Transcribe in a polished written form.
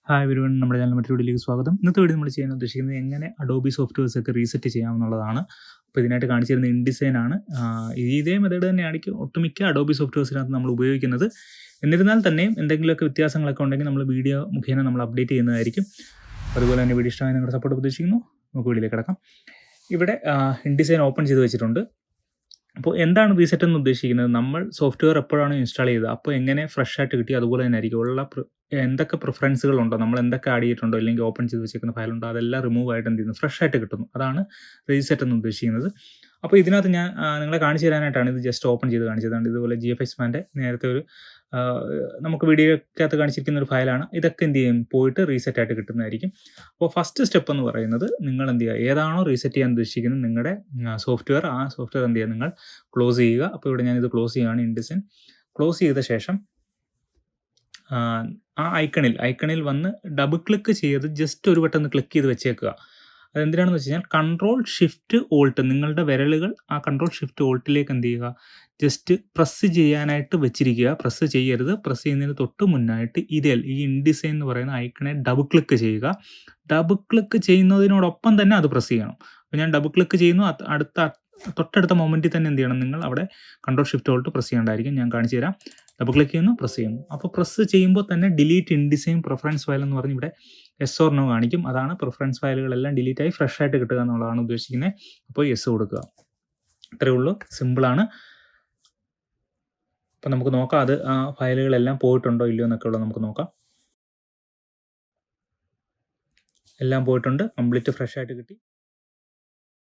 Hi everyone, നമ്മുടെ channel മറ്റൊരു വീഡിയോയിലേക്ക് സ്വാഗതം. ഇന്നത്തെ വീഡിയോ നമ്മൾ ചെയ്യാൻ ഉദ്ദേശിക്കുന്നത് എങ്ങനെ അഡോബി സോഫ്റ്റ്വെയർസ് ഒക്കെ റീസെറ്റ് ചെയ്യാമെന്നുള്ളതാണ്. അപ്പോൾ ഇതിനായിട്ട് കാണിച്ചു തരുന്ന ഇൻഡിസൈൻ ആണ്. ഇതേ മെത്തേഡ് തന്നെയായിരിക്കും ഒട്ടുമിക്ക അഡോബി സോഫ്റ്റ്വെയർസിനകത്ത് നമ്മൾ ഉപയോഗിക്കുന്നത്. എന്നിരുന്നാൽ തന്നെയും എന്തെങ്കിലുമൊക്കെ വ്യത്യാസങ്ങളൊക്കെ ഉണ്ടെങ്കിൽ നമ്മൾ വീഡിയോ മുഖേന നമ്മൾ അപ്ഡേറ്റ് ചെയ്യുന്നതായിരിക്കും. അതുപോലെ തന്നെ വീഡിയോ ഇഷ്ടമായി നിങ്ങളുടെ സപ്പോർട്ട് പ്രതീക്ഷിക്കുന്നു. നമുക്ക് വീഡിയോയിലേക്ക് കിടക്കാം. ഇവിടെ ഇൻഡിസൈൻ ഓപ്പൺ ചെയ്ത് വെച്ചിട്ടുണ്ട്. അപ്പോൾ എന്താണ് റീസെറ്റ് എന്ന് ഉദ്ദേശിക്കുന്നത്? നമ്മൾ സോഫ്റ്റ്വെയർ എപ്പോഴാണ് ഇൻസ്റ്റാൾ ചെയ്തത് അപ്പോൾ എങ്ങനെ ഫ്രഷ് ആയിട്ട് കിട്ടി അതുപോലെ തന്നെ ആയിരിക്കും ഉള്ള എന്തൊക്കെ പ്രിഫറൻസുകളുണ്ടോ, നമ്മൾ എന്തൊക്കെ ആഡ് ചെയ്തിട്ടുണ്ടോ അല്ലെങ്കിൽ ഓപ്പൺ ചെയ്ത് വെച്ചിരിക്കുന്ന ഫയലുണ്ടോ അതെല്ലാം റിമൂവ് ആയിട്ട് എന്ത് ചെയ്യുന്നു, ഫ്രഷ് ആയിട്ട് കിട്ടുന്നു. അതാണ് റീസെറ്റ് എന്ന് ഉദ്ദേശിക്കുന്നത്. അപ്പോൾ ഇതിനകത്ത് ഞാൻ നിങ്ങളെ കാണിച്ചു തരാനായിട്ടാണ് ഇത് ജസ്റ്റ് ഓപ്പൺ ചെയ്ത് കാണിച്ചതാണ്. ഇതുപോലെ GFX മാൻ്റെ നേരത്തെ ഒരു നമുക്ക് വീഡിയോക്കകത്ത് കാണിച്ചിരിക്കുന്ന ഒരു ഫയലാണ്. ഇതൊക്കെ എന്ത് ചെയ്യും, പോയിട്ട് റീസെറ്റ് ആയിട്ട് കിട്ടുന്നതായിരിക്കും. അപ്പോൾ ഫസ്റ്റ് സ്റ്റെപ്പ് എന്ന് പറയുന്നത് നിങ്ങൾ എന്ത് ചെയ്യുക, ഏതാണോ റീസെറ്റ് ചെയ്യാൻ ഉദ്ദേശിക്കുന്നത് നിങ്ങളുടെ സോഫ്റ്റ്വെയർ, ആ സോഫ്റ്റ്വെയർ എന്ത് ചെയ്യുക, നിങ്ങൾ ക്ലോസ് ചെയ്യുക. അപ്പോൾ ഇവിടെ ഞാനിത് ക്ലോസ് ചെയ്യുകയാണ്. ഇൻഡിസൈൻ ക്ലോസ് ചെയ്ത ശേഷം ആ ഐക്കണിൽ വന്ന് ഡബിൾ ക്ലിക്ക് ചെയ്ത് ജസ്റ്റ് ഒരു വട്ടം ഒന്ന് ക്ലിക്ക് ചെയ്ത് വെച്ചേക്കുക. അതെന്തിനാണെന്ന് വെച്ച് കഴിഞ്ഞാൽ Ctrl+Shift+Alt നിങ്ങളുടെ വിരലുകൾ ആ Ctrl+Shift+Altലേക്ക് എന്ത് ചെയ്യുക, ജസ്റ്റ് പ്രസ് ചെയ്യാനായിട്ട് വെച്ചിരിക്കുക. പ്രസ് ചെയ്യരുത്. പ്രസ് ചെയ്യുന്നതിന് തൊട്ട് മുന്നായിട്ട് ഈ ഇൻഡിസൈൻ എന്ന് പറയുന്ന ഐക്കണെ ഡബിൾ ക്ലിക്ക് ചെയ്യുക. ഡബിൾ ക്ലിക്ക് ചെയ്യുന്നതിനോടൊപ്പം തന്നെ അത് പ്രസ് ചെയ്യണം. അപ്പോൾ ഞാൻ ഡബിൾ ക്ലിക്ക് ചെയ്യുന്നു. തൊട്ടടുത്ത മൊമെൻറ്റിൽ തന്നെ എന്ത് ചെയ്യണം, നിങ്ങൾ അവിടെ Ctrl+Shift+Alt പ്രസ് ചെയ്യേണ്ടതായിരിക്കും. ഞാൻ കാണിച്ചു തരാം. ഡബിൾ ക്ലിക്ക് ചെയ്യുന്നു, പ്രസ് ചെയ്യുന്നു. അപ്പോൾ പ്രസ് ചെയ്യുമ്പോൾ തന്നെ ഡിലീറ്റ് ഇൻഡിസൈൻ പ്രിഫറൻസ് ഫയൽ എന്ന് പറഞ്ഞ് ഇവിടെ yes or no കാണിക്കും. അതാണ് പ്രിഫറൻസ് ഫയലുകളെല്ലാം ഡിലീറ്റ് ആയി ഫ്രഷ് ആയിട്ട് കിട്ടുക എന്നുള്ളതാണ് ഉദ്ദേശിക്കുന്നത്. അപ്പോൾ യെസ് കൊടുക്കുക. ഇത്രയേ ഉള്ളൂ, സിമ്പിളാണ്. അപ്പം നമുക്ക് നോക്കാം അത് ആ ഫയലുകളെല്ലാം പോയിട്ടുണ്ടോ ഇല്ലയോ എന്നൊക്കെ ഉള്ളത് നമുക്ക് നോക്കാം. എല്ലാം പോയിട്ടുണ്ട്, കംപ്ലീറ്റ് ഫ്രഷ് ആയിട്ട് കിട്ടി.